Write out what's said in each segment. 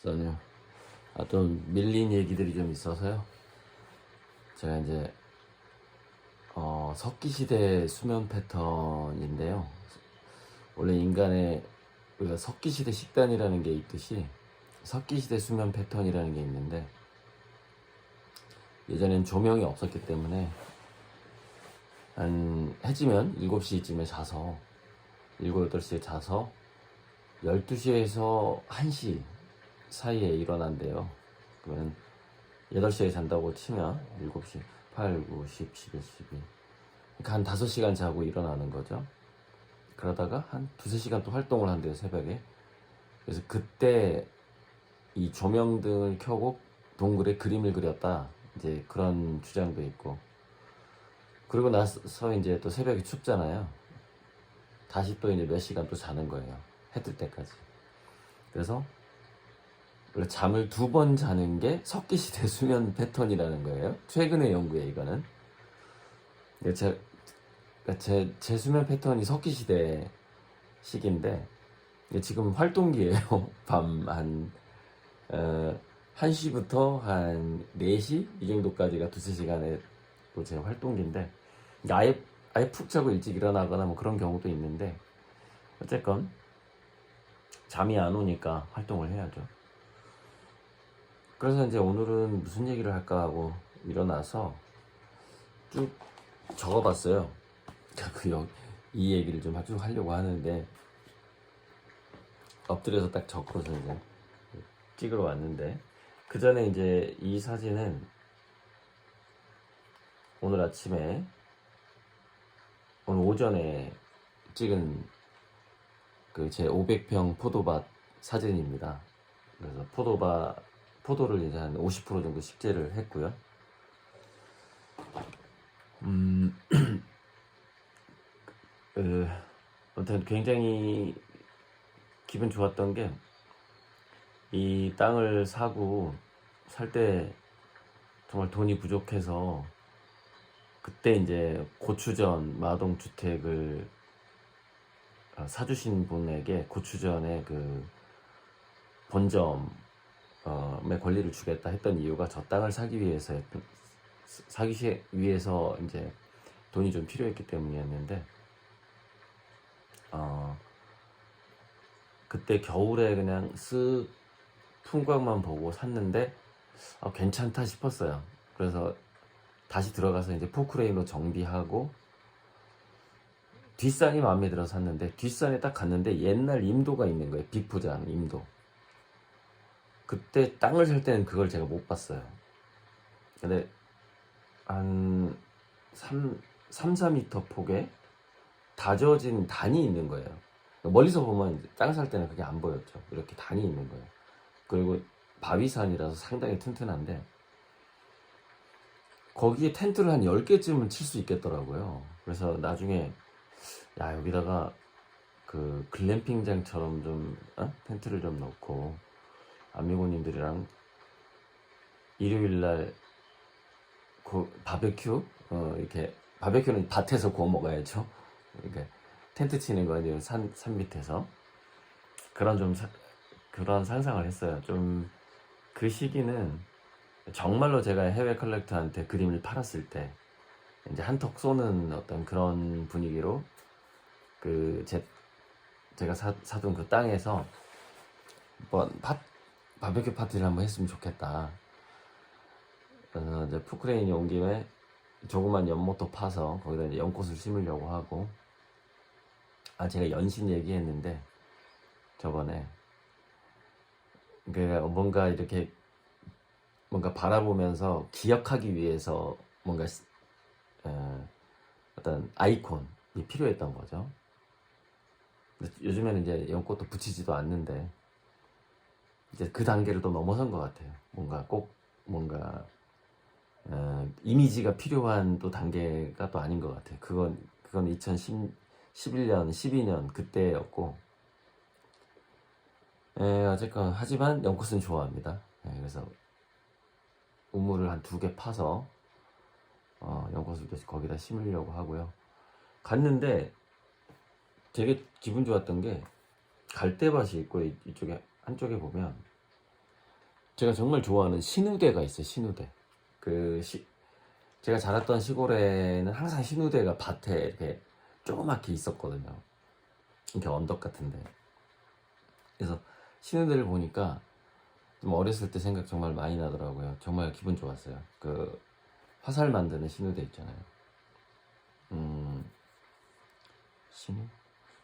저는 좀 밀린 얘기들이 좀 있어서요. 제가 이제 석기시대 수면 패턴인데요. 원래 인간의 우리가 석기시대 식단이라는 게 있듯이 석기시대 수면 패턴이라는 게 있는데, 예전엔 조명이 없었기 때문에 한 해지면 7시쯤에 자서 7, 8시에 자서 12시에서 1시 사이에 일어난대요. 그러면 8시에 잔다고 치면 7시, 8, 9, 10, 11, 12. 그러니까 한 5시간 자고 일어나는 거죠. 그러다가 한 2~3시간 또 활동을 한대요, 새벽에. 그래서 그때 이 조명등을 켜고 동굴에 그림을 그렸다, 이제 그런 주장도 있고. 그리고 나서 이제 또 새벽에 춥잖아요. 다시 또 이제 몇 시간 또 자는 거예요, 해 뜰 때까지. 그래서 원래 잠을 2번 자는 게 석기시대 수면 패턴이라는 거예요. 최근의 연구에 이거는. 제 수면 패턴이 석기시대 시기인데, 지금 활동기예요. 밤 한 1시부터 한 4시 이 정도까지가 2~3시간의 또 제 활동기인데, 아예 푹 자고 일찍 일어나거나 뭐 그런 경우도 있는데, 어쨌건 잠이 안 오니까 활동을 해야죠. 그래서 이제 오늘은 무슨 얘기를 할까 하고 일어나서 쭉 적어봤어요. 이 얘기를 좀 쭉 하려고 하는데, 엎드려서 딱 적고서 이제 찍으러 왔는데, 그 전에 이제 이 사진은 오늘 오전에 찍은 그 제 500평 포도밭 사진입니다. 그래서 포도를 이제 한 50% 정도 식재를 했고요. 아무튼 굉장히 기분 좋았던 게, 이 땅을 사고 살 때 정말 돈이 부족해서 그때 이제 고추전 마동주택을 사주신 분에게 고추전의 그 본점의 권리를 주겠다 했던 이유가 저 땅을 사기 위해서 이제 돈이 좀 필요했기 때문이었는데, 그때 겨울에 그냥 쓱 풍광만 보고 샀는데 괜찮다 싶었어요. 그래서 다시 들어가서 이제 포크레인으로 정비하고, 뒷산이 마음에 들어서 샀는데, 뒷산에 딱 갔는데 옛날 임도가 있는 거예요. 비포장 임도. 그때 땅을 살 때는 그걸 제가 못 봤어요. 근데 한 3~4m 폭에 다져진 단이 있는 거예요. 멀리서 보면 땅 살 때는 그게 안 보였죠. 이렇게 단이 있는 거예요. 그리고 바위산이라서 상당히 튼튼한데, 거기에 텐트를 한 10개쯤은 칠 수 있겠더라고요. 그래서 나중에 여기다가 그 글램핑장처럼 좀 텐트를 좀 넣고 아미고님들이랑 일요일날 바베큐, 이렇게 바베큐는 밭에서 구워 먹어야죠. 이렇게 텐트 치는 거 아니에요, 산 밑에서. 그런 상상을 했어요. 좀 그 시기는 정말로 제가 해외 컬렉터한테 그림을 팔았을 때 이제 한턱 쏘는 어떤 그런 분위기로 제가 사둔 그 땅에서 한번 바베큐 파티를 한번 했으면 좋겠다. 그래서 이제 포크레인이 온 김에 조그만 연못도 파서 거기다 이제 연꽃을 심으려고 하고. 제가 연신 얘기했는데 저번에, 그러니까 뭔가 바라보면서 기억하기 위해서 뭔가 어떤 아이콘이 필요했던 거죠. 요즘에는 이제 연꽃도 붙이지도 않는데, 이제 그 단계를 또 넘어선 것 같아요. 뭔가 이미지가 필요한 또 단계가 또 아닌 것 같아요. 그건 2011년, 12년 그때였고. 어쨌건 하지만 연꽃은 좋아합니다. 그래서 우물을 한 2개 파서 연꽃을 거기다 심으려고 하고요. 갔는데 되게 기분 좋았던 게, 갈대밭이 있고 이쪽에 한쪽에 보면 제가 정말 좋아하는 신우대가 있어요. 신우대. 제가 자랐던 시골에는 항상 신우대가 밭에 이렇게 조그맣게 있었거든요. 이렇게 언덕 같은데. 그래서 신우대를 보니까 좀 어렸을 때 생각 정말 많이 나더라고요. 정말 기분 좋았어요. 그 화살 만드는 신우대 있잖아요. 신우?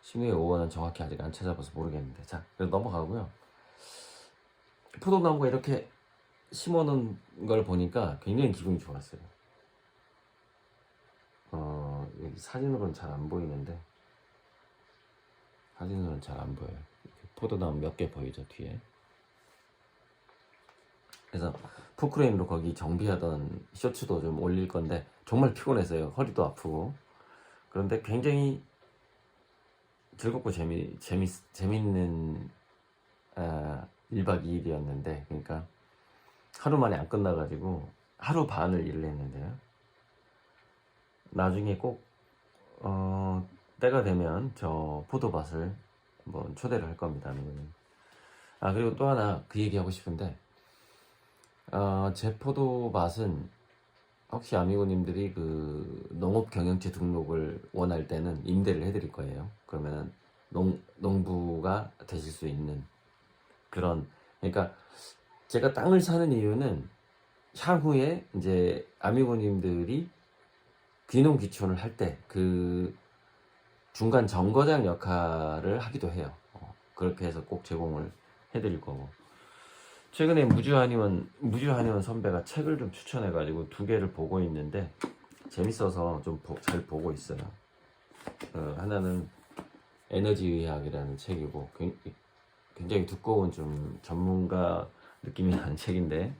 신우의 오원은 정확히 아직 안 찾아봐서 모르겠는데. 자, 그래서 넘어가고요. 포도나무가 이렇게 심어놓은 걸 보니까 굉장히 기분이 좋았어요. 여기 사진으로는 잘 안 보이는데, 사진으로는 잘 안 보여요. 포도나무 몇 개 보이죠, 뒤에. 그래서 포크레인으로 거기 정비하던 쇼츠도 좀 올릴 건데 정말 피곤했어요. 허리도 아프고. 그런데 굉장히 즐겁고 재밌는 1박 2일이었는데, 그러니까 하루 만에 안 끝나가지고 하루 반을 일을 했는데요. 나중에 꼭 때가 되면 저 포도밭을 한번 초대를 할 겁니다. 그리고 또 하나 그 얘기하고 싶은데, 제 포도밭은 혹시 아미고님들이 그 농업경영체 등록을 원할 때는 임대를 해드릴 거예요. 그러면 농부가 되실 수 있는 그런, 그러니까 제가 땅을 사는 이유는 향후에 이제 아미고님들이 귀농귀촌을 할 때 그 중간 정거장 역할을 하기도 해요. 그렇게 해서 꼭 제공을 해드릴 거고. 최근에 무주한의원 선배가 책을 좀 추천해가지고 2개를 보고 있는데 재밌어서 좀 잘 보고 있어요. 하나는 에너지의학이라는 책이고 굉장히 두꺼운 좀 전문가 느낌이 나는 책인데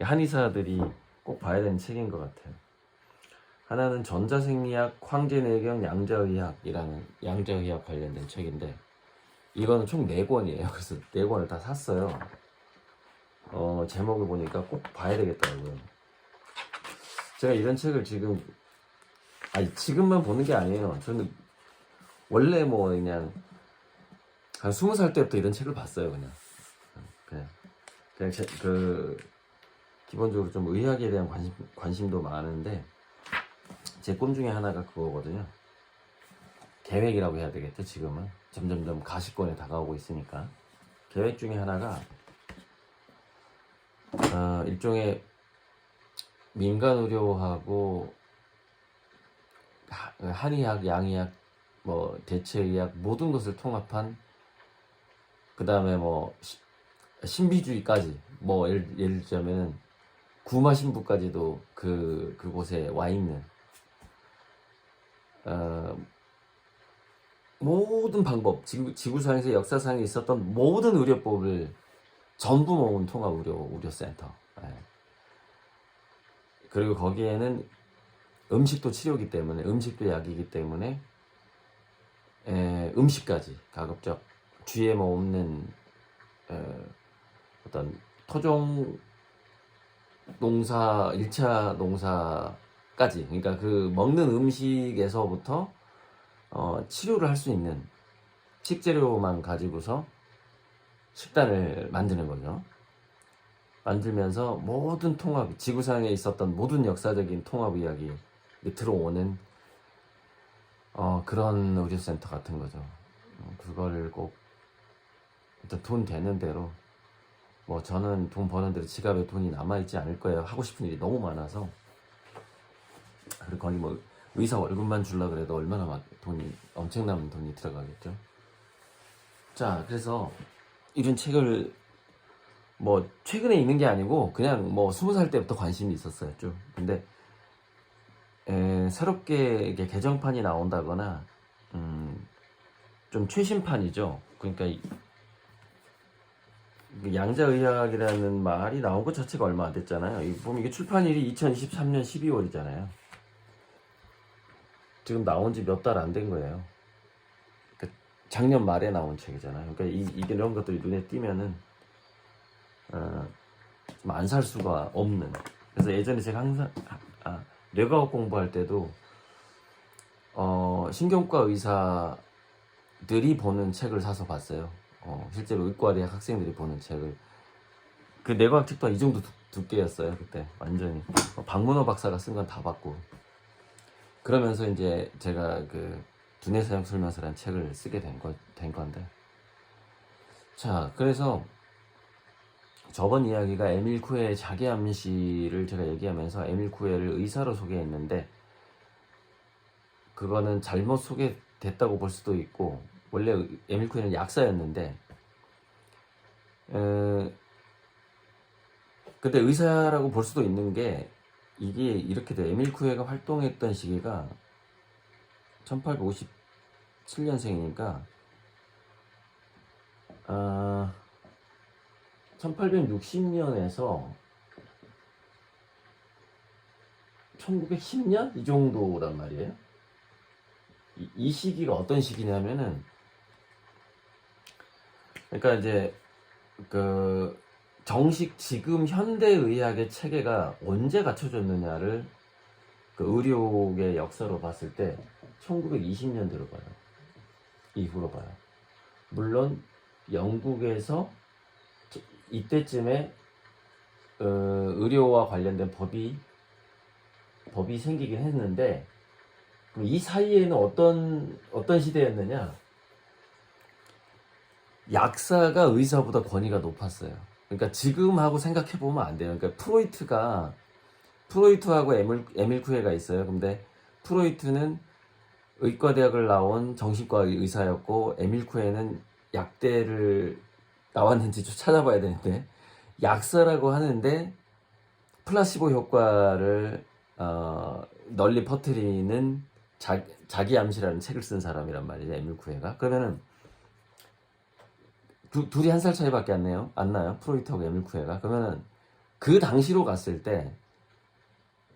한의사들이 꼭 봐야 되는 책인 것 같아요. 하나는 전자생리학, 황제내경, 양자의학이라는 양자의학 관련된 책인데 이거는 총 4권이에요. 그래서 4권을 다 샀어요. 제목을 보니까 꼭 봐야 되겠더라고요. 제가 이런 책을 지금만 보는 게 아니에요. 저는 원래 뭐 그냥 한 20살 때부터 이런 책을 봤어요. 그냥 기본적으로 좀 의학에 대한 관심도 많은데 제 꿈 중에 하나가 그거거든요. 계획이라고 해야 되겠죠. 지금은 점점점 가시권에 다가오고 있으니까 계획 중에 하나가 일종의 민간 의료하고 한의학, 양의학, 뭐 대체의학 모든 것을 통합한, 그 다음에 뭐 신비주의까지, 뭐 예를 들자면 구마 신부까지도 그곳에 와 있는 모든 방법, 지구상에서 역사상에 있었던 모든 의료법을 전부 모은 통합 의료센터. 그리고 거기에는 음식도 치료기 때문에, 음식도 약이기 때문에 음식까지 가급적 뒤에 뭐 없는 어떤 토종 농사, 1차 농사까지, 그러니까 그 먹는 음식에서부터 치료를 할 수 있는 식재료만 가지고서 식단을 만드는 거죠. 만들면서 모든 통합, 지구상에 있었던 모든 역사적인 통합 이야기 들어오는 그런 의료센터 같은 거죠. 그거를 꼭 일단 돈 되는 대로, 뭐 저는 돈 버는 대로 지갑에 돈이 남아있지 않을 거예요. 하고 싶은 일이 너무 많아서. 그리고 거기 뭐 의사 월급만 주려고 그래도 얼마나 엄청난 돈이 들어가겠죠. 자, 그래서 이런 책을 뭐 최근에 읽는 게 아니고 그냥 뭐 20살 때부터 관심이 있었어요, 쭉. 근데 새롭게 이게 개정판이 나온다거나 좀 최신판이죠. 그러니까 양자의학이라는 말이 나온 것 자체가 얼마 안 됐잖아요. 보면 이게 출판일이 2023년 12월이잖아요. 지금 나온 지 몇 달 안 된 거예요. 그러니까 작년 말에 나온 책이잖아요. 그러니까 이런 것들이 눈에 띄면은 좀 안 살 수가 없는. 그래서 예전에 제가 항상 뇌과학 공부할 때도 신경과 의사들이 보는 책을 사서 봤어요. 실제로 의과대학 학생들이 보는 책을. 그 내과학 책도 이 정도 두께였어요 그때. 완전히 박문호 박사가 쓴 건 다 봤고. 그러면서 이제 제가 그 두뇌 사용 설명서라는 책을 쓰게 된 건데. 자, 그래서 저번 이야기가 에밀 쿠에의 자기 암시를 제가 얘기하면서 에밀 쿠에를 의사로 소개했는데, 그거는 잘못 소개됐다고 볼 수도 있고, 원래 에밀 쿠에는 약사였는데, 근데 의사라고 볼 수도 있는 게, 이게 이렇게 돼. 에밀 쿠에가 활동했던 시기가 1857년생이니까 1860년에서 1910년? 이 정도란 말이에요. 이 시기가 어떤 시기냐면은, 그러니까 이제 그 정식 지금 현대의학의 체계가 언제 갖춰졌느냐를 그 의료의 역사로 봤을 때 1920년대로 봐요. 이후로 봐요. 물론 영국에서 이때쯤에 의료와 관련된 법이 생기긴 했는데, 그럼 이 사이에는 어떤 시대였느냐? 약사가 의사보다 권위가 높았어요. 그러니까 지금하고 생각해 보면 안 돼요. 그러니까 프로이트하고 에밀 쿠에가 있어요. 근데 프로이트는 의과대학을 나온 정신과 의사였고, 에밀 쿠에는 약대를 나왔는지 좀 찾아봐야 되는데, 약사라고 하는데 플라시보 효과를 널리 퍼뜨리는 자기 암시라는 책을 쓴 사람이란 말이죠, 에밀 쿠에가. 그러면은 둘이 한 살 차이밖에 안 나요, 프로이트하고 에밀 쿠에가. 그러면은 그 당시로 갔을 때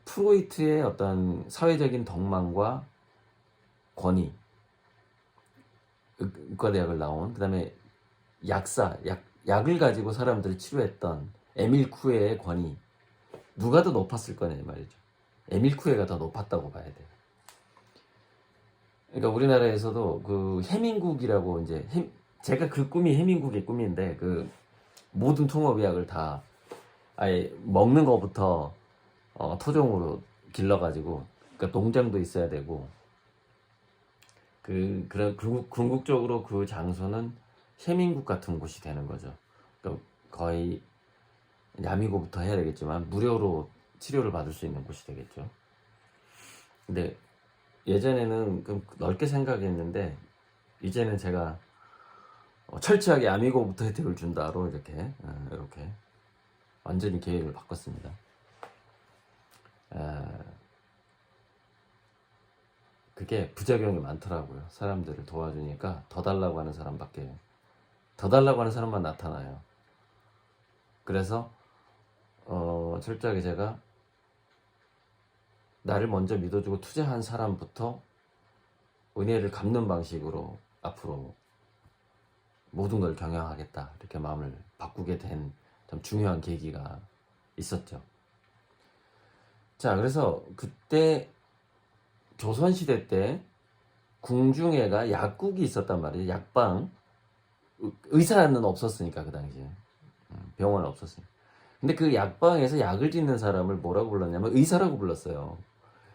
프로이트의 어떤 사회적인 덕망과 권위, 의과대학을 나온, 그 다음에 약을 가지고 사람들을 치료했던 에밀 쿠에의 권위, 누가 더 높았을 거냐 이 말이죠. 에밀 쿠에가 더 높았다고 봐야 돼요. 그러니까 우리나라에서도 그 해민국이라고, 이제 제가 그 꿈이 해민국의 꿈인데, 그 모든 통업의학을 다 아예 먹는 거부터 토종으로 길러가지고, 그러니까 농장도 있어야 되고, 그런 궁극적으로 그 장소는 해민국 같은 곳이 되는 거죠. 그러니까 거의 야미고부터 해야 되겠지만 무료로 치료를 받을 수 있는 곳이 되겠죠. 근데 예전에는 좀 넓게 생각했는데, 이제는 제가 철저하게 야미고부터 혜택을 준다로 이렇게 완전히 계획을 바꿨습니다. 그게 부작용이 많더라고요. 사람들을 도와주니까 더 달라고 하는 사람만 나타나요. 그래서 철저하게 제가 나를 먼저 믿어주고 투자한 사람부터 은혜를 갚는 방식으로 앞으로 모든 걸 경영하겠다, 이렇게 마음을 바꾸게 된 참 중요한 계기가 있었죠. 자, 그래서 그때 조선시대 때 궁중에가 약국이 있었단 말이에요. 약방. 의사는 없었으니까, 그 당시에 병원 없었으니까. 근데 그 약방에서 약을 짓는 사람을 뭐라고 불렀냐면 의사라고 불렀어요.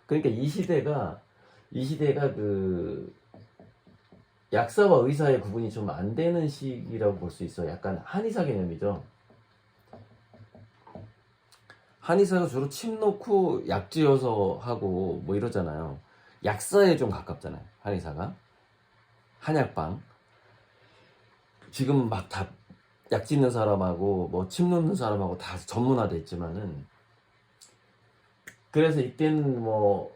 그러니까 이 시대가 그 약사와 의사의 구분이 좀 안 되는 시기라고 볼 수 있어요. 약간 한의사 개념이죠. 한의사가 주로 침 놓고 약 지어서 하고 뭐 이러잖아요. 약사에 좀 가깝잖아요, 한의사가. 한약방. 지금 막 다 약 짓는 사람하고 뭐 침 놓는 사람하고 다 전문화돼 있지만은, 그래서 이때는 뭐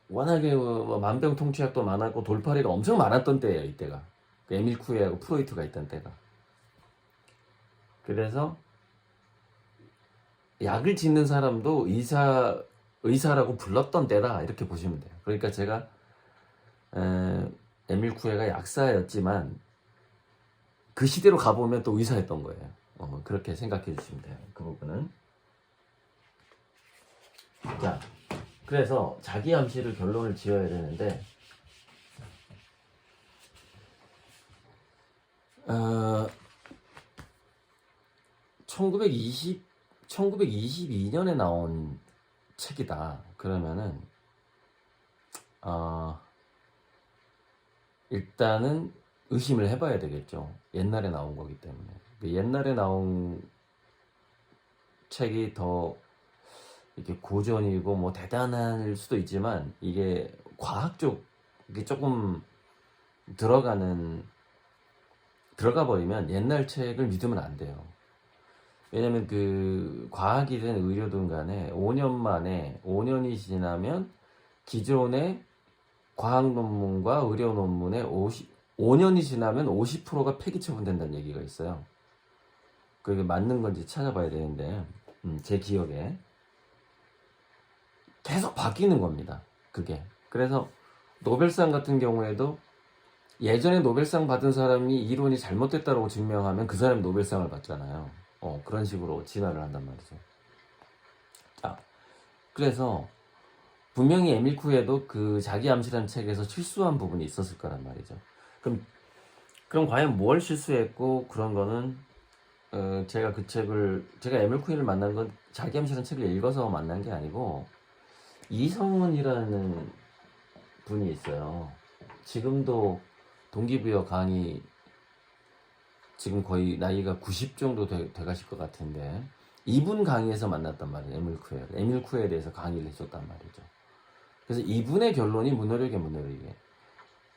워낙에 뭐 만병통치약도 많았고 돌팔이가 엄청 많았던 때예요, 이때가. 그 에밀 쿠에하고 프로이트가 있던 때가. 그래서 약을 짓는 사람도 의사라고 불렀던 때다, 이렇게 보시면 돼요. 그러니까 제가 에밀 쿠에가 약사였지만 그 시대로 가보면 또 의사였던 거예요. 그렇게 생각해 주시면 돼요, 그 부분은. 자, 그래서 자기 암시를 결론을 지어야 되는데, 1922년에 나온 책이다. 그러면은 일단은 의심을 해봐야 되겠죠. 옛날에 나온 거기 때문에. 옛날에 나온 책이 더 이렇게 고전이고 뭐 대단할 수도 있지만 이게 과학 쪽이 조금 들어가 버리면 옛날 책을 믿으면 안 돼요. 왜냐면 그 과학이든 의료든 간에 5년이 지나면 기존의 과학 논문과 의료 논문의 5년이 지나면 50%가 폐기 처분된다는 얘기가 있어요. 그게 맞는 건지 찾아봐야 되는데, 제 기억에 계속 바뀌는 겁니다. 그게. 그래서 노벨상 같은 경우에도 예전에 노벨상 받은 사람이 이론이 잘못됐다고 증명하면 그 사람이 노벨상을 받잖아요. 그런 식으로 진화를 한단 말이죠. 자, 그래서 분명히 에밀 쿠에도 그 자기 암시라는 책에서 실수한 부분이 있었을 거란 말이죠. 그럼 과연 뭘 실수했고 그런 거는 제가 에밀 쿠에를 만난 건 자기 암시라는 책을 읽어서 만난 게 아니고 이성훈이라는 분이 있어요. 지금도 동기부여 강의 지금 거의 나이가 90 정도 돼가실 것 같은데 이분 강의에서 만났단 말이에요. 에밀 쿠에에 대해서 강의를 해줬단 말이죠. 그래서 이분의 결론이 무노력의 무노력이에요.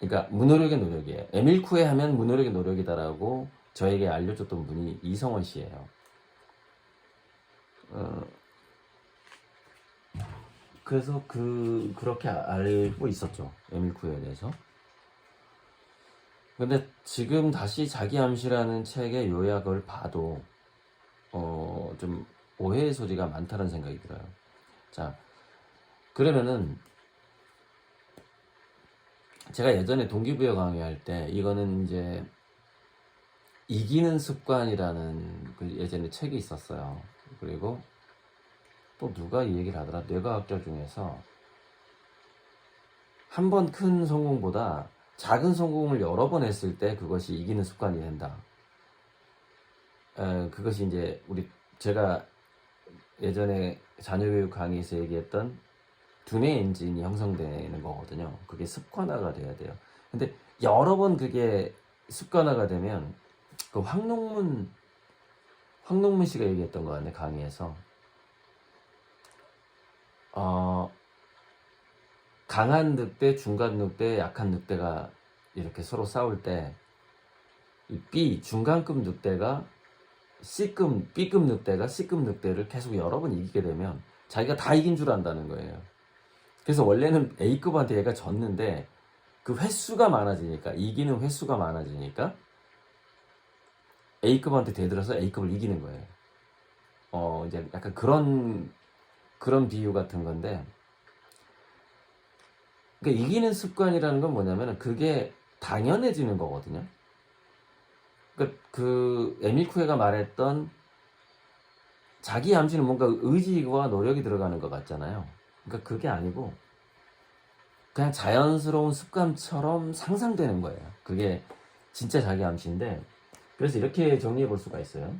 그러니까 무노력의 노력이에요. 에밀 쿠에 하면 무노력의 노력이다라고 저에게 알려줬던 분이 이성원 씨예요. 그래서 그렇게 알고 있었죠. 에밀 쿠에에 대해서. 근데 지금 다시 자기 암시라는 책의 요약을 봐도 좀 오해의 소지가 많다는 생각이 들어요. 자, 그러면은 제가 예전에 동기부여 강의할 때 이거는 이제 이기는 습관이라는 그 예전에 책이 있었어요. 그리고 또 누가 이 얘기를 하더라. 뇌과학자 중에서 한 번 큰 성공보다 작은 성공을 여러 번 했을 때 그것이 이기는 습관이 된다. 그것이 이제 제가 예전에 자녀교육 강의에서 얘기했던 두뇌 엔진이 형성되는 거거든요. 그게 습관화가 돼야 돼요. 근데 여러 번 그게 습관화가 되면 그 황농문 씨가 얘기했던 거 같네, 강의에서. 강한 늑대, 중간 늑대, 약한 늑대가 이렇게 서로 싸울 때 이 중간급 늑대가 B급 늑대가 C급 늑대를 계속 여러 번 이기게 되면 자기가 다 이긴 줄 안다는 거예요. 그래서 원래는 A급한테 얘가 졌는데 그 횟수가 많아지니까, 이기는 횟수가 많아지니까 A급한테 대들어서 A급을 이기는 거예요. 이제 약간 그런 비유 같은 건데, 그러니까 이기는 습관이라는 건 뭐냐면 그게 당연해지는 거거든요. 그러니까 그 에밀 쿠에가 말했던 자기 암시는 뭔가 의지와 노력이 들어가는 것 같잖아요. 그러니까 그게 아니고 그냥 자연스러운 습관처럼 상상되는 거예요. 그게 진짜 자기 암시인데, 그래서 이렇게 정리해 볼 수가 있어요.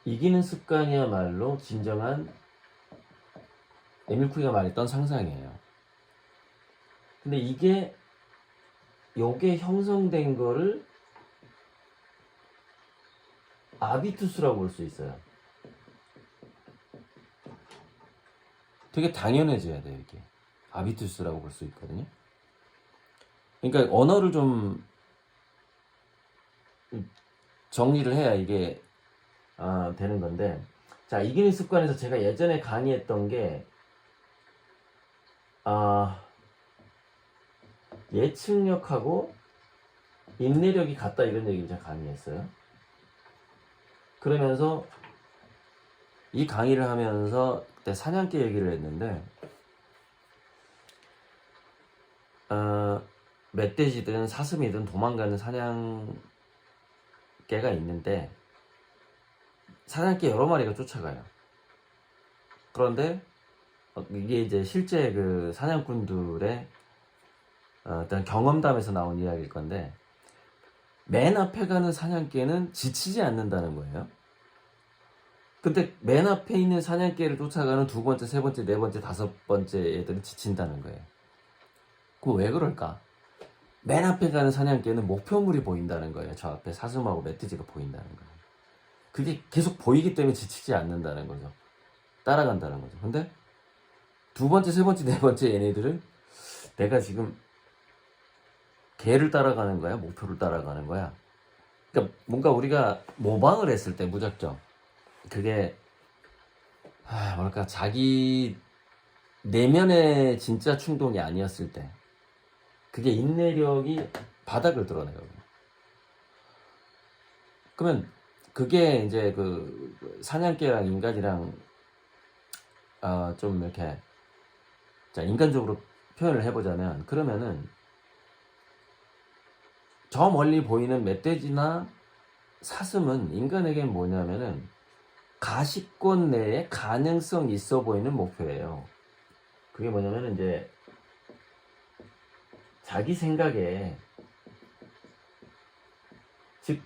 이기는 습관이야말로 진정한 에밀 쿠에가 말했던 상상이에요. 근데 요게 형성된 거를 아비투스라고 볼 수 있어요. 되게 당연해져야 돼요, 이게. 아비투스라고 볼 수 있거든요. 그러니까 언어를 좀 정리를 해야 이게 되는 건데, 자, 이기는 습관에서 제가 예전에 강의했던 게 예측력하고 인내력이 같다, 이런 얘기를 제가 강의했어요. 그러면서 이 강의를 하면서 그때 사냥개 얘기를 했는데, 멧돼지든 사슴이든 도망가는 사냥개가 있는데 사냥개 여러 마리가 쫓아가요. 그런데 이게 이제 실제 그 사냥꾼들의 어떤 경험담에서 나온 이야기일 건데, 맨 앞에 가는 사냥개는 지치지 않는다는 거예요. 근데 맨 앞에 있는 사냥개를 쫓아가는 두 번째, 세 번째, 네 번째, 다섯 번째 애들은 지친다는 거예요. 그럼 왜 그럴까? 맨 앞에 가는 사냥개는 목표물이 보인다는 거예요. 저 앞에 사슴하고 멧돼지가 보인다는 거예요. 그게 계속 보이기 때문에 지치지 않는다는 거죠. 따라간다는 거죠. 근데 두 번째, 세 번째, 네 번째 얘네들은 내가 지금 개를 따라가는 거야? 목표를 따라가는 거야? 그러니까 뭔가 우리가 모방을 했을 때 무작정 그게 뭐랄까 자기 내면의 진짜 충동이 아니었을 때 그게 인내력이 바닥을 드러내요. 그러면 그게 이제 그 사냥개랑 인간이랑 좀 이렇게 자 인간적으로 표현을 해보자면 그러면은 저 멀리 보이는 멧돼지나 사슴은 인간에겐 뭐냐면은 가시권 내에 가능성 있어 보이는 목표예요. 그게 뭐냐면 이제 자기 생각에 즉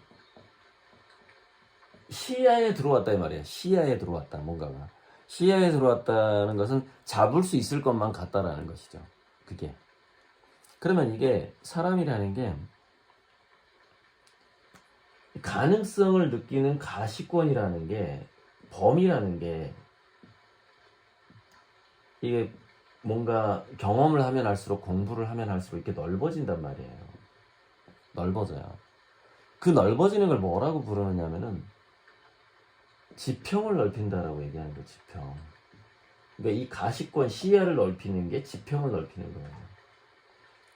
시야에 들어왔다 이 말이에요. 시야에 들어왔다 뭔가가 시야에 들어왔다는 것은 잡을 수 있을 것만 같다라는 것이죠. 그게 그러면 이게 사람이라는 게 가능성을 느끼는 가시권이라는 게 범위라는 게 이게 뭔가 경험을 하면 할수록 공부를 하면 할수록 이렇게 넓어진단 말이에요. 넓어져요. 그 넓어지는 걸 뭐라고 부르느냐면은 지평을 넓힌다라고 얘기하는 거예요. 지평. 그러니까 이 가시권 시야를 넓히는 게 지평을 넓히는 거예요.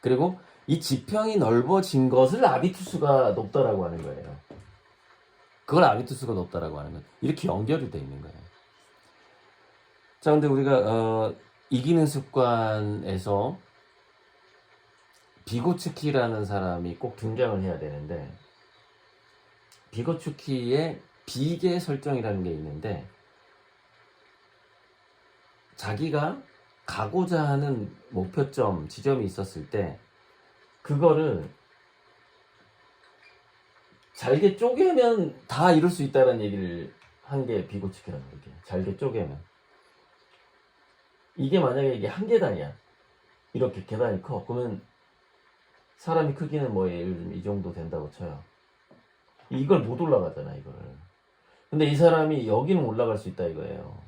그리고 이 지평이 넓어진 것을 아비투스가 높다라고 하는 거예요. 그걸 아비투스가 높다라고 하는 거예요. 이렇게 연결이 돼 있는 거예요. 자, 근데 우리가 이기는 습관에서 비고츠키라는 사람이 꼭 등장을 해야 되는데 비고츠키의 비계 설정이라는 게 있는데 자기가 가고자 하는 목표점, 지점이 있었을 때 그거를 잘게 쪼개면 다 이룰 수 있다는 얘기를 한 게 비고츠키라는 거예요. 잘게 쪼개면 이게 만약에 이게 한 계단이야. 이렇게 계단이 커. 그러면 사람이 크기는 뭐 예를 들면 이 정도 된다고 쳐요. 이걸 못 올라가잖아 이거를. 근데 이 사람이 여기는 올라갈 수 있다 이거예요.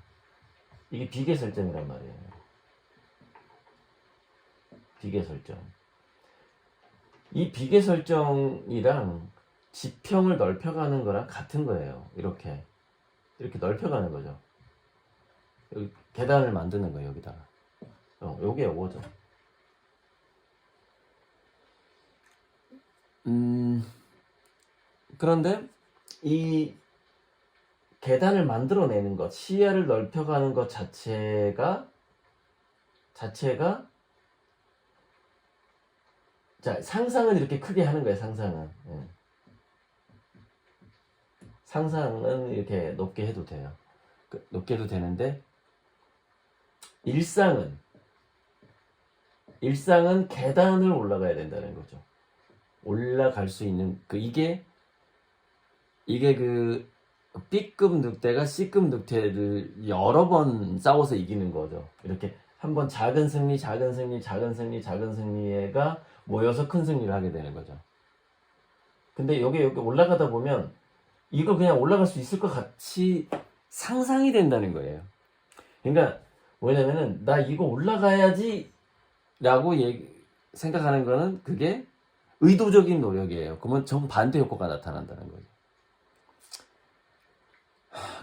이게 비계 설정이란 말이에요. 비계 설정. 이 비계 설정이랑 지평을 넓혀가는 거랑 같은 거예요. 이렇게 넓혀가는 거죠. 여기 계단을 만드는 거예요. 여기다가 요게 요거죠. 그런데 이 계단을 만들어내는 것, 시야를 넓혀가는 것 자체가 자 상상은 이렇게 크게 하는 거예요. 상상은 상상은 이렇게 높게 해도 돼요. 높게 해도 되는데 일상은 계단을 올라가야 된다는 거죠. 올라갈 수 있는 이게 그 B급 늑대가 C급 늑대를 여러 번 싸워서 이기는 거죠. 이렇게 한번 작은 승리가 모여서 큰 승리를 하게 되는 거죠. 근데 여기 올라가다 보면 이거 그냥 올라갈 수 있을 것 같이 상상이 된다는 거예요. 그러니까 뭐냐면은 나 이거 올라가야지 라고 생각하는 거는 그게 의도적인 노력이에요. 그러면 정반대 효과가 나타난다는 거죠.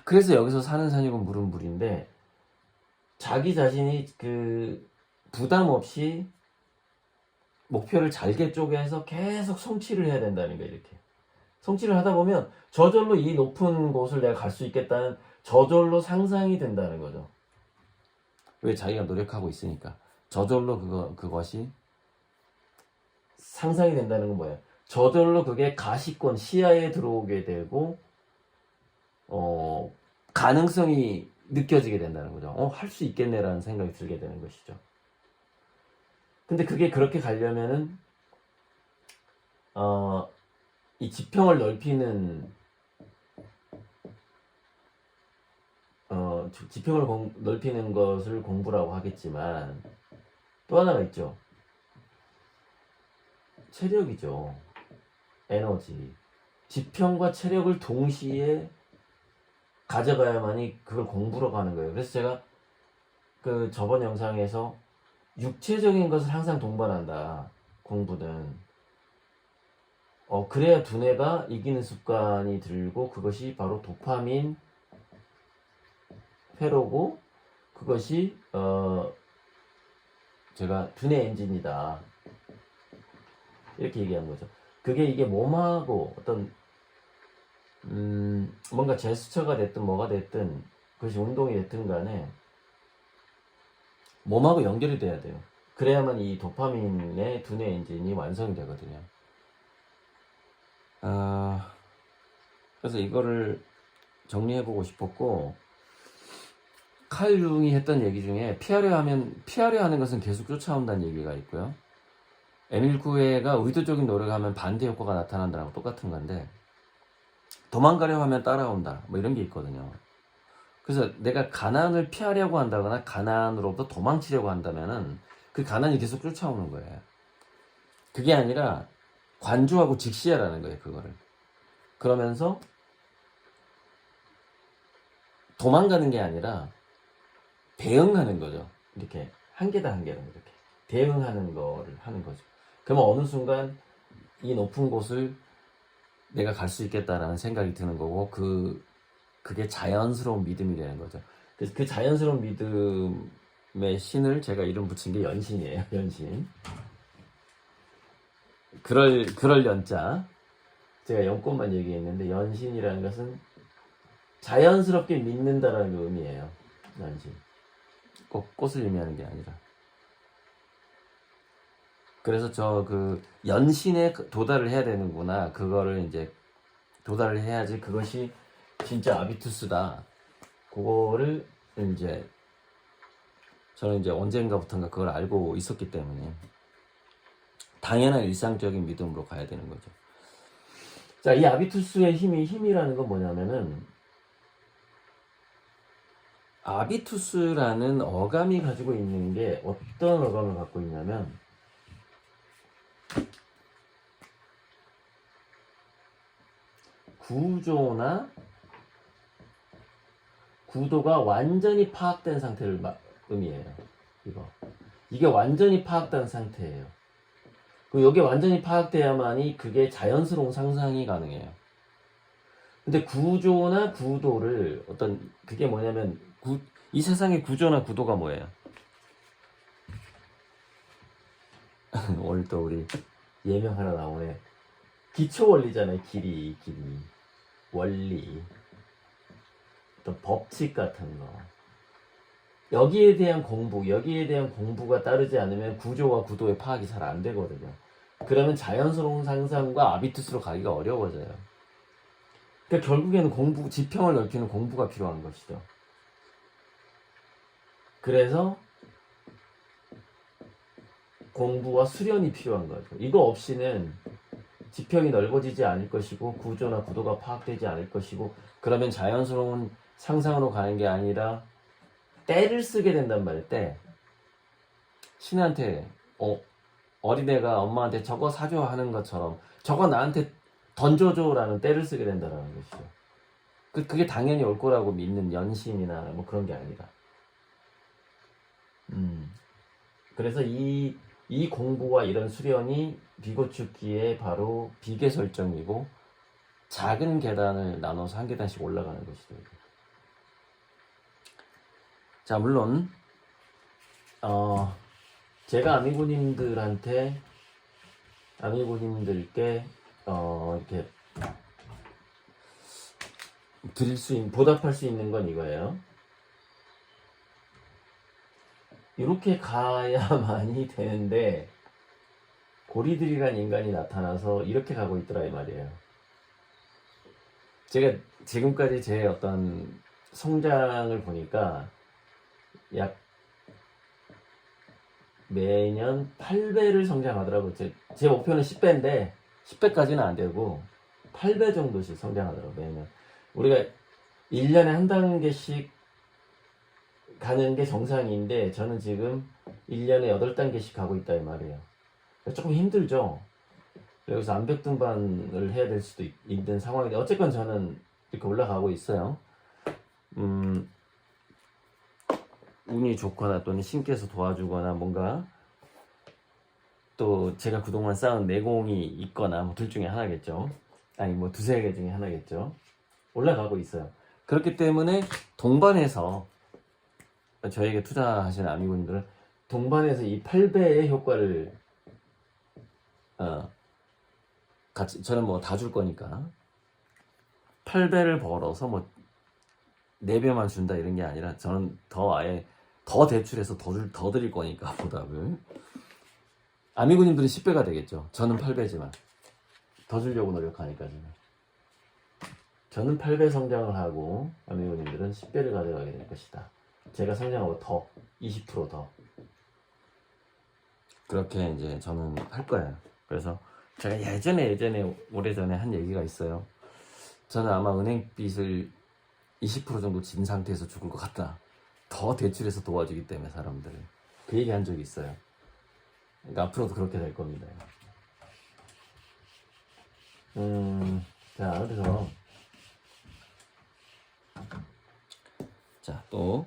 그래서 여기서 사는 산이고 물은 물인데 자기 자신이 그 부담 없이 목표를 잘게 쪼개서 계속 성취를 해야 된다는 거예요. 이렇게 성취를 하다 보면 저절로 이 높은 곳을 내가 갈 수 있겠다는 저절로 상상이 된다는 거죠. 왜? 자기가 노력하고 있으니까. 저절로 그것이 상상이 된다는 건 뭐예요? 저절로 그게 가시권 시야에 들어오게 되고 가능성이 느껴지게 된다는 거죠. 할 수 있겠네라는 생각이 들게 되는 것이죠. 근데 그게 그렇게 가려면은 이 지평을 넓히는 지평을 넓히는 것을 공부라고 하겠지만 또 하나가 있죠. 체력이죠. 에너지. 지평과 체력을 동시에 가져가야만이 그걸 공부로 가는 거예요. 그래서 제가 그 저번 영상에서 육체적인 것을 항상 동반한다. 공부는. 그래야 두뇌가 이기는 습관이 들고 그것이 바로 도파민 회로고 그것이 제가 두뇌 엔진이다. 이렇게 얘기한 거죠. 그게 이게 몸하고 어떤 뭔가 제스처가 됐든 뭐가 됐든 그것이 운동이 됐든 간에 몸하고 연결이 돼야 돼요. 그래야만 이 도파민의 두뇌 엔진이 완성이 되거든요. 그래서 이거를 정리해보고 싶었고, 칼 융이 했던 얘기 중에 피하려 하는 것은 계속 쫓아온다는 얘기가 있고요. 에밀 쿠에가 의도적인 노력하면 반대 효과가 나타난다고 똑같은 건데, 도망가려 하면 따라온다. 뭐 이런 게 있거든요. 그래서 내가 가난을 피하려고 한다거나 가난으로부터 도망치려고 한다면은 그 가난이 계속 쫓아오는 거예요. 그게 아니라 관조하고 직시하라는 거예요, 그거를. 그러면서 도망가는 게 아니라 대응하는 거죠. 이렇게 한 계단 한 계단 이렇게 대응하는 거를 하는 거죠. 그러면 어느 순간 이 높은 곳을 내가 갈 수 있겠다라는 생각이 드는 거고 그게 자연스러운 믿음이 되는 거죠. 그래서 그 자연스러운 믿음의 신을 제가 이름 붙인 게 연신이에요. 연신. 그럴 연자. 제가 연꽃만 얘기했는데 연신이라는 것은 자연스럽게 믿는다라는 의미예요. 연신. 꼭 꽃을 의미하는 게 아니라. 그래서 저 그 연신에 도달을 해야 되는구나. 그거를 이제 도달을 해야지 그것이 진짜 아비투스다. 그거를 이제 저는 이제 언젠가부터인가 그걸 알고 있었기 때문에 당연한 일상적인 믿음으로 가야 되는 거죠. 자, 이 아비투스의 힘이라는 건 뭐냐면은 아비투스라는 어감이 가지고 있는 게 어떤 어감을 갖고 있냐면 구조나 구도가 완전히 파악된 상태를 의미해요. 이게 완전히 파악된 상태예요. 그리고 이게 완전히 파악돼야만이 그게 자연스러운 상상이 가능해요. 근데 구조나 구도를 그게 뭐냐면 이 세상의 구조나 구도가 뭐예요? 오늘 또 우리 예명 하나 나오네. 기초 원리잖아요. 길이 원리, 또 법칙 같은 거. 여기에 대한 공부가 따르지 않으면 구조와 구도의 파악이 잘 안 되거든요. 그러면 자연스러운 상상과 아비투스로 가기가 어려워져요. 그러니까 결국에는 지평을 넓히는 공부가 필요한 것이죠. 그래서 공부와 수련이 필요한 거죠. 이거 없이는 지평이 넓어지지 않을 것이고 구조나 구도가 파악되지 않을 것이고 그러면 자연스러운 상상으로 가는 게 아니라 때를 쓰게 된단 말이에요. 때. 신한테 어린애가 엄마한테 저거 사줘 하는 것처럼 저거 나한테 던져줘라는 때를 쓰게 된다는 것이죠. 그게 당연히 올 거라고 믿는 연신이나 뭐 그런 게 아니라. 그래서 이 공부와 이런 수련이 비고축기의 바로 비계 설정이고 작은 계단을 나눠서 한 계단씩 올라가는 것이죠. 자, 물론 제가 아미고님들께 이렇게 보답할 수 있는 건 이거예요. 이렇게 가야만이 되는데 고리들이란 인간이 나타나서 이렇게 가고 있더라 이 말이에요. 제가 지금까지 제 어떤 성장을 보니까 약 매년 8배를 성장하더라고요. 제 목표는 10배인데 10배까지는 안 되고 8배 정도씩 성장하더라고요. 매년. 우리가 1년에 한 단계씩 가는 게 정상인데 저는 지금 1년에 8단계씩 가고 있다 이 말이에요. 조금 힘들죠. 그래서 암벽 등반을 해야 될 수도 있는 상황인데 어쨌건 저는 이렇게 올라가고 있어요. 운이 좋거나 또는 신께서 도와주거나 뭔가 또 제가 그동안 쌓은 내공이 있거나 뭐 둘 중에 하나겠죠. 아니 뭐 두세 개 중에 하나겠죠. 올라가고 있어요. 그렇기 때문에 동반해서 저에게 투자하시는 아미분들은 동반해서 이 8배의 효과를 같이 저는 뭐 다 줄 거니까 8배를 벌어서 뭐 4배만 준다 이런 게 아니라 저는 아예 더 대출해서 더 드릴 거니까 보답을. 아미구님들은 10배가 되겠죠. 저는 8배지만 더 주려고 노력하니까 저는 8배 성장을 하고 아미구님들은 10배를 가져가게 될 것이다. 제가 성장하고 더 20% 그렇게 이제 저는 할 거예요. 그래서 제가 예전에 오래전에 한 얘기가 있어요. 저는 아마 은행빚을 20% 정도 진 상태에서 죽을 것 같다. 더 대출해서 도와주기 때문에 사람들을. 그 얘기 한 적이 있어요. 그러니까 앞으로도 그렇게 될 겁니다. 자, 그래서 자, 또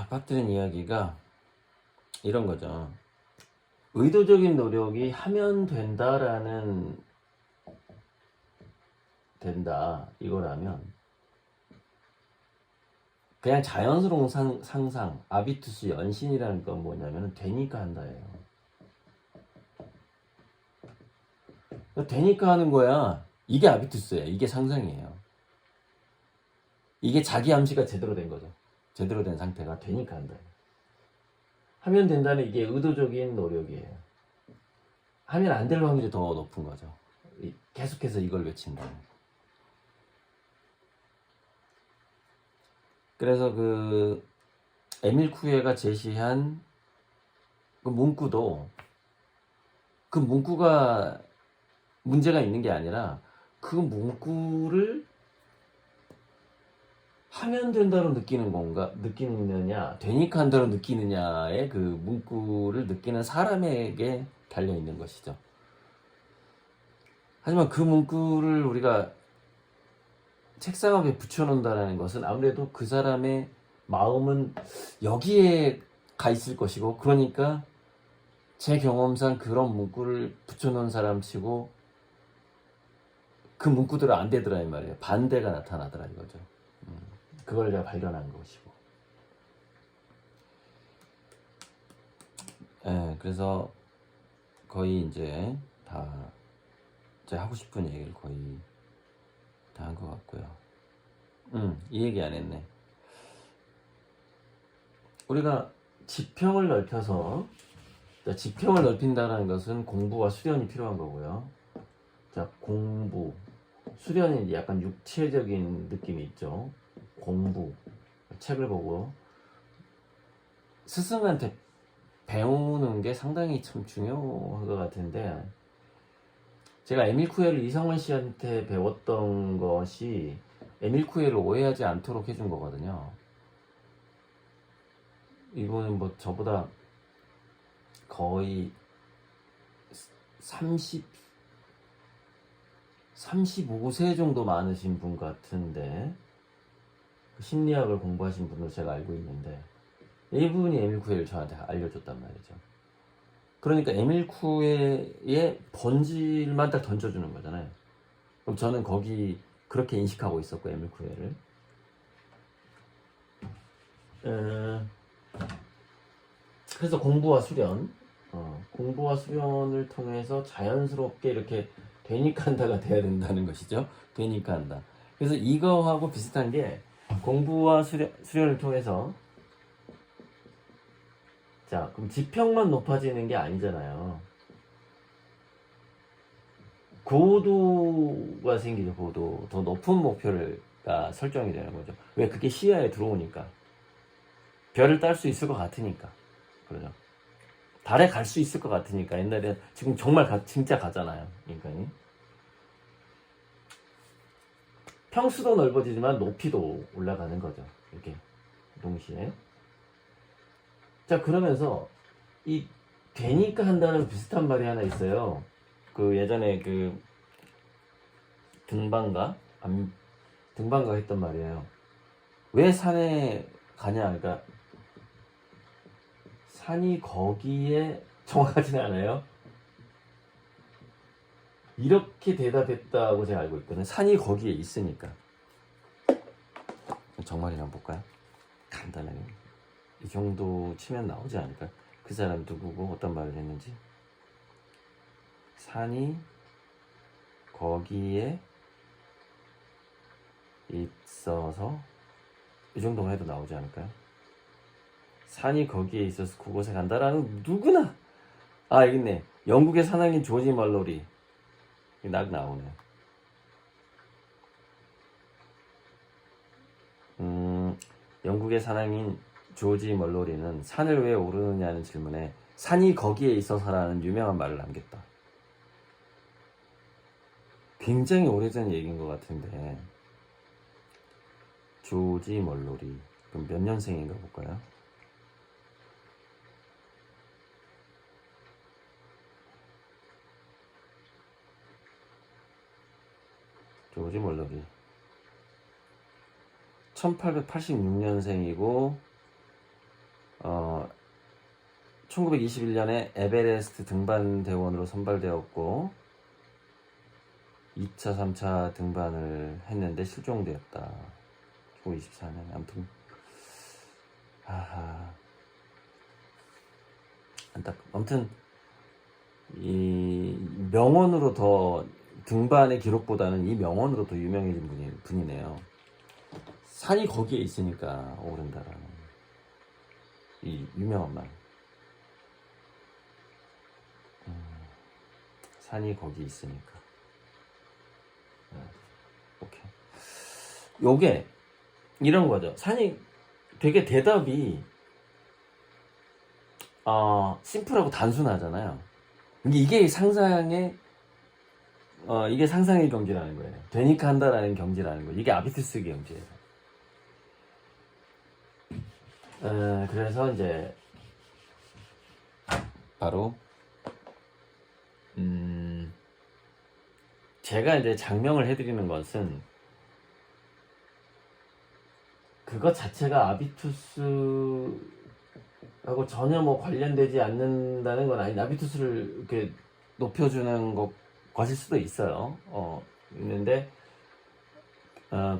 빠뜨린 이야기가 이런 거죠. 의도적인 노력이 하면 된다 이거라면 그냥 자연스러운 상상, 아비투스 연신이라는 건 뭐냐면 되니까 한다예요. 되니까 하는 거야. 이게 아비투스예요. 이게 상상이에요. 이게 자기 암시가 제대로 된 거죠. 제대로 된 상태가 되니까 한다. 하면 된다는 이게 의도적인 노력이에요. 하면 안 될 확률이 더 높은 거죠. 계속해서 이걸 외친다는. 그래서 그 에밀 쿠에가 제시한 그 문구도 그 문구가 문제가 있는 게 아니라 그 문구를 하면 된다로 느끼느냐 되니까 한다로 느끼느냐의 그 문구를 느끼는 사람에게 달려있는 것이죠. 하지만 그 문구를 우리가 책상 앞에 붙여놓는다는 것은 아무래도 그 사람의 마음은 여기에 가 있을 것이고, 그러니까 제 경험상 그런 문구를 붙여놓은 사람 치고 그 문구대로 안 되더라 이 말이에요. 반대가 나타나더라 이거죠. 그걸 제가 발견한 것이고. 그래서 거의 이제 다 제가 하고 싶은 얘기를 거의 다 한 것 같고요. 이 얘기 안 했네. 우리가 지평을 넓혀서, 지평을 넓힌다는 것은 공부와 수련이 필요한 거고요. 자, 공부, 수련이 약간 육체적인 느낌이 있죠. 공부, 책을 보고 스승한테 배우는 게 상당히 참 중요한 것 같은데, 제가 에밀 쿠에를 이성원 씨한테 배웠던 것이 에밀 쿠에를 오해하지 않도록 해준 거거든요. 이분은 뭐 저보다 거의 35세 정도 많으신 분 같은데, 심리학을 공부하신 분으로 제가 알고 있는데, 이분이 에밀 쿠에를 저한테 알려줬단 말이죠. 그러니까 에밀 쿠에의 본질만 딱 던져주는 거잖아요. 그럼 저는 거기 그렇게 인식하고 있었고, 에밀 쿠에를. 그래서 공부와 수련을 통해서 자연스럽게 이렇게 되니까 한다가 돼야 된다는 것이죠. 되니까 한다. 그래서 이거하고 비슷한 게, 공부와 수련을 통해서, 자, 그럼 지평만 높아지는 게 아니잖아요. 고도가 생기죠. 고도. 더 높은 목표가 설정이 되는 거죠. 왜? 그게 시야에 들어오니까. 별을 딸 수 있을 것 같으니까. 그러죠. 달에 갈 수 있을 것 같으니까. 옛날에 지금 정말 진짜 가잖아요, 인간이. 평수도 넓어지지만 높이도 올라가는 거죠. 이렇게 동시에. 자, 그러면서 이 되니까 한다는 비슷한 말이 하나 있어요. 그 예전에 그 등반가 했던 말이에요. 왜 산에 가냐? 그러니까 산이 거기에 정확하지는 않아요. 이렇게 대답했다고 제가 알고 있거든요. 산이 거기에 있으니까. 정말이나 볼까요? 간단하게 이 정도 치면 나오지 않을까? 그 사람 누구고 어떤 말을 했는지. 산이 거기에 있어서 이 정도만 해도 나오지 않을까요? 산이 거기에 있어서 그곳에 간다라는 누구나 여기 있네. 영국의 사나이인 조지 멀로리 딱 나오네. 영국의 사나이인 조지 멀로리는 산을 왜 오르느냐는 질문에 산이 거기에 있어서라는 유명한 말을 남겼다. 굉장히 오래전 얘기인 것 같은데 조지 멀로리 그럼 몇 년생인가 볼까요? 조지 멀로리 1886년생이고 1921년에 에베레스트 등반 대원으로 선발되었고 2차, 3차 등반을 했는데 실종되었다. 1924년. 아무튼 아무튼 이 명언으로 더 등반의 기록보다는 이 명언으로 더 유명해진 분이네요. 산이 거기에 있으니까 오른다라는 이 유명한 말. 산이 거기 있으니까. 오케이. 요게 이런 거죠. 산이 되게 대답이 심플하고 단순하잖아요. 이게 상상의 이게 상상의 경지라는 거예요. 되니까 한다라는 경지라는 거예요. 이게 아비투스 경지예요. 그래서 이제 바로 제가 이제 장명을 해드리는 것은 그것 자체가 아비투스하고 전혀 뭐 관련되지 않는다는 건 아닌데 아비투스를 이렇게 높여주는 것일 수도 있어요. 있는데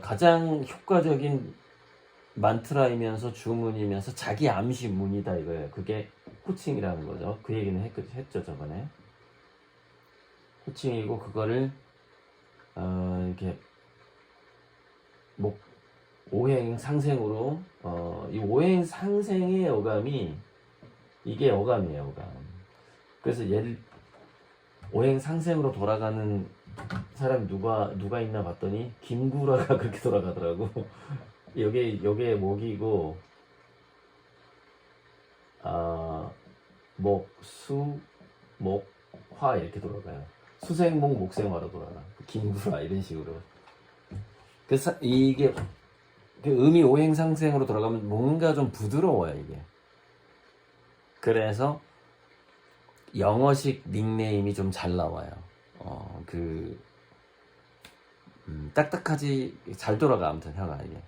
가장 효과적인 만트라이면서 주문이면서 자기 암시 문이다 이거예요. 그게 호칭이라는 거죠. 그 얘기는 했죠 저번에. 호칭이고 그거를 이렇게 오행 상생으로 이 오행 상생의 어감이 이게 어감이에요. 어감. 그래서 오행 상생으로 돌아가는 사람이 누가 있나 봤더니 김구라가 그렇게 돌아가더라고. 요게 목이고 목, 수, 목, 화 이렇게 돌아가요. 수생목, 목생화로 돌아가. 김구라 이런 식으로. 그래서 이게 그 음이 오행상생으로 돌아가면 뭔가 좀 부드러워요 이게. 그래서 영어식 닉네임이 좀 잘 나와요. 딱딱하지 잘 돌아가 아무튼 혀가 이게.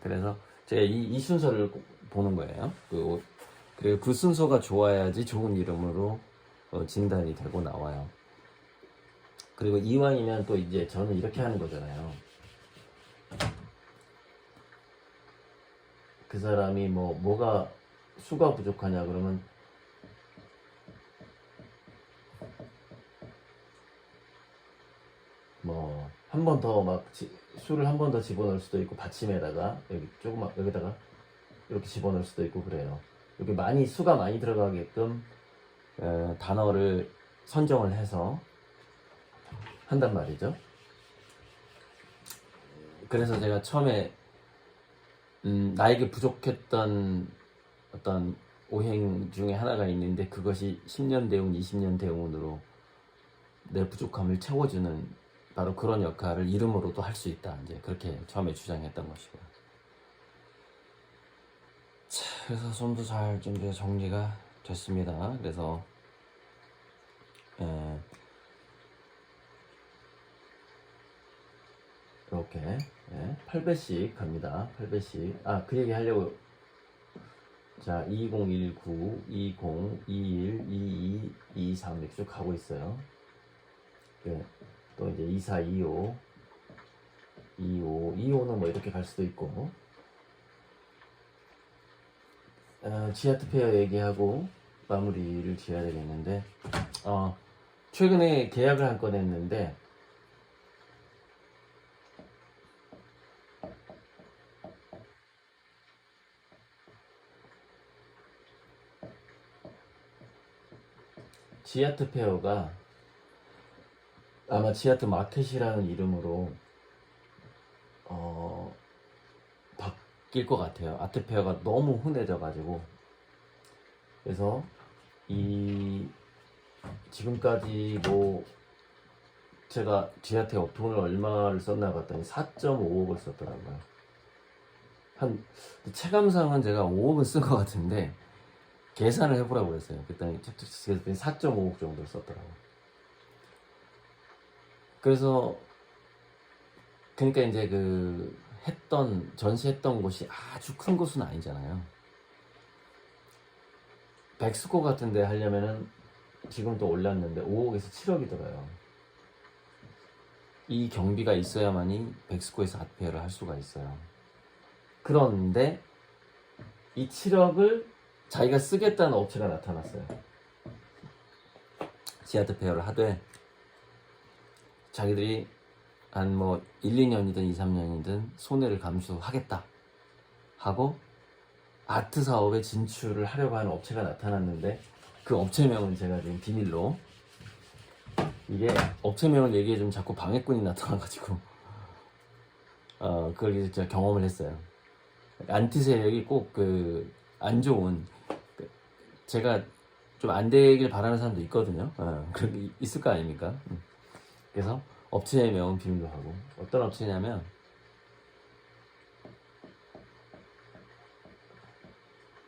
그래서 제가 이 순서를 보는 거예요. 그리고 그 순서가 좋아야지 좋은 이름으로 진단이 되고 나와요. 그리고 이왕이면 또 이제 저는 이렇게 하는 거잖아요. 그 사람이 뭐가 수가 부족하냐 그러면 한 번 더 술을 한 번 더 집어넣을 수도 있고 받침에다가 여기다가 이렇게 집어넣을 수도 있고 그래요. 이렇게 수가 많이 들어가게끔 단어를 선정을 해서 한단 말이죠. 그래서 제가 처음에 나에게 부족했던 어떤 오행 중에 하나가 있는데 그것이 10년 대운, 20년 대운으로 내 부족함을 채워주는 바로 그런 역할을 이름으로도 할 수 있다. 이제 그렇게 처음에 주장했던 것이고요. 자, 그래서 좀 더 잘 좀 정리가 됐습니다. 그래서 이렇게 8배씩 갑니다. 8배씩. 그 얘기 하려고. 자, 2019, 20, 21, 22, 23 이렇게 쭉 가고 있어요. 또 이제 24, 25, 25는 뭐 이렇게 갈 수도 있고. 지하트 페어 얘기하고 마무리를 지어야 되겠는데, 최근에 계약을 한 건 했는데, 지하트 페어가 아마 지하트 마켓이라는 이름으로 바뀔 것 같아요. 아트 페어가 너무 흔해져 가지고. 그래서 지금까지 뭐 제가 지하트에 돈을 얼마를 썼나 봤더니 4.5억을 썼더라고요. 한 체감상은 제가 5억은 쓴 것 같은데 계산을 해보라고 그랬어요. 그랬더니 4.5억 정도를 썼더라고요. 그래서 그러니까 이제 전시했던 곳이 아주 큰 곳은 아니잖아요. 백스코 같은 데 하려면은 지금도 올랐는데 5억에서 7억이 들어요. 이 경비가 있어야만이 백스코에서 아트페어를 할 수가 있어요. 그런데 이 7억을 자기가 쓰겠다는 업체가 나타났어요. 지하트페어를 하되 자기들이 한 1, 2년이든 2, 3년이든 손해를 감수하겠다 하고 아트 사업에 진출을 하려고 하는 업체가 나타났는데 그 업체명은 제가 지금 비밀로, 이게 업체명을 얘기해주면 자꾸 방해꾼이 나타나가지고 그걸 이제 제가 경험을 했어요. 안티 세력이 꼭 안 좋은, 제가 좀 안 되길 바라는 사람도 있거든요. 그렇게 있을 거 아닙니까? 그래서 업체명은 비밀로 하고, 어떤 업체냐면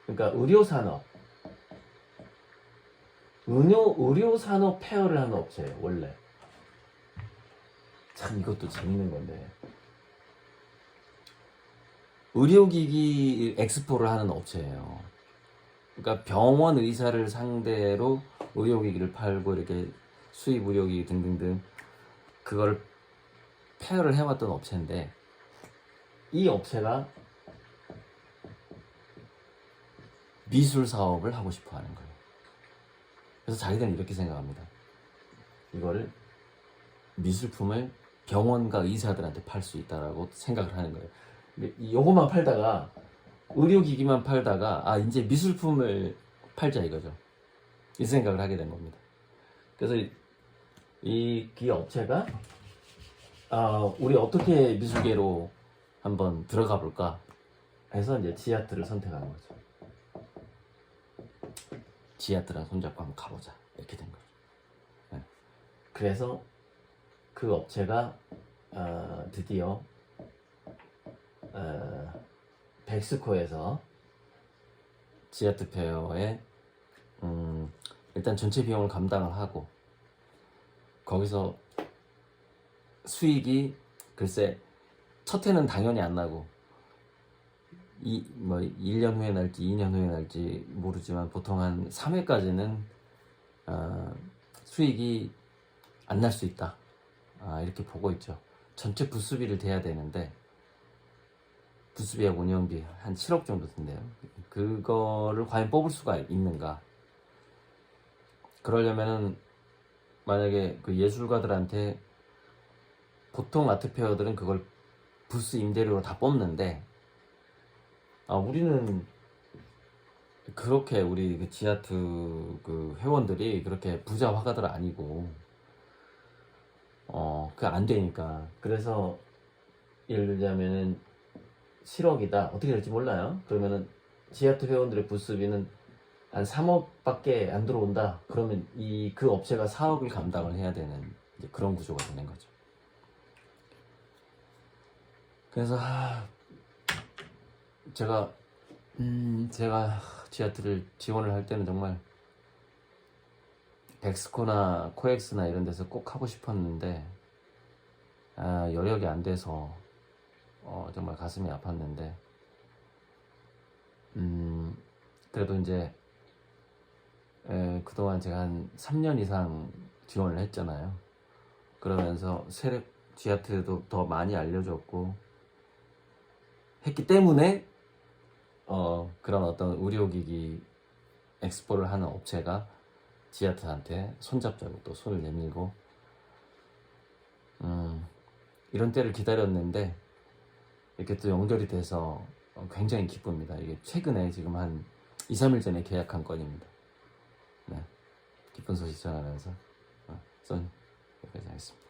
그러니까 의료산업 페어를 하는 업체예요. 원래 참 이것도 재밌는 건데, 의료기기 엑스포를 하는 업체예요. 그러니까 병원 의사를 상대로 의료기기를 팔고 이렇게 수입 의료기기 등등등 그걸 페어를 해왔던 업체인데, 이 업체가 미술 사업을 하고 싶어 하는 거예요. 그래서 자기들은 이렇게 생각합니다. 이거를 미술품을 병원과 의사들한테 팔 수 있다라고 생각을 하는 거예요. 요거만 팔다가, 의료기기만 팔다가 이제 미술품을 팔자 이거죠. 이 생각을 하게 된 겁니다. 그래서 이 업체가 우리 어떻게 미술계로 한번 들어가 볼까 해서 이제 지하트를 선택하는 거죠. 지하트랑 손잡고 한번 가보자 이렇게 된 거죠. 네. 그래서 그 업체가 드디어 백스코에서 지하트 페어에 일단 전체 비용을 감당을 하고, 거기서 수익이 글쎄 첫 해는 당연히 안 나고 1년 후에 날지 2년 후에 날지 모르지만 보통 한 3회까지는 수익이 안 날 수 있다, 이렇게 보고 있죠. 전체 부수비를 대야 되는데 부수비하고 운영비 한 7억 정도 든대요. 그거를 과연 뽑을 수가 있는가. 그러려면은 만약에 그 예술가들한테, 보통 아트페어들은 그걸 부스 임대료로 다 뽑는데 우리는 그렇게, 우리 그 지하트 그 회원들이 그렇게 부자 화가들 아니고 그게 안 되니까. 그래서 예를 들자면은 7억이다. 어떻게 될지 몰라요. 그러면은 지하트 회원들의 부스비는 한 3억밖에 안 들어온다. 그러면 그 업체가 4억을 감당을 해야 되는 이제 그런 구조가 되는 거죠. 그래서 제가 지하트를 지원을 할 때는 정말 백스코나 코엑스나 이런 데서 꼭 하고 싶었는데 여력이 안 돼서 정말 가슴이 아팠는데 그래도 이제 그동안 제가 한 3년 이상 지원을 했잖아요. 그러면서 세력 지하트도 더 많이 알려줬고 했기 때문에 그런 어떤 의료기기 엑스포를 하는 업체가 지하트한테 손잡자고 또 손을 내밀고 이런 때를 기다렸는데 이렇게 또 연결이 돼서 굉장히 기쁩니다. 이게 최근에 지금 한 2, 3일 전에 계약한 건입니다. 네, 기쁜 소식 전하면서 여기까지 하겠습니다.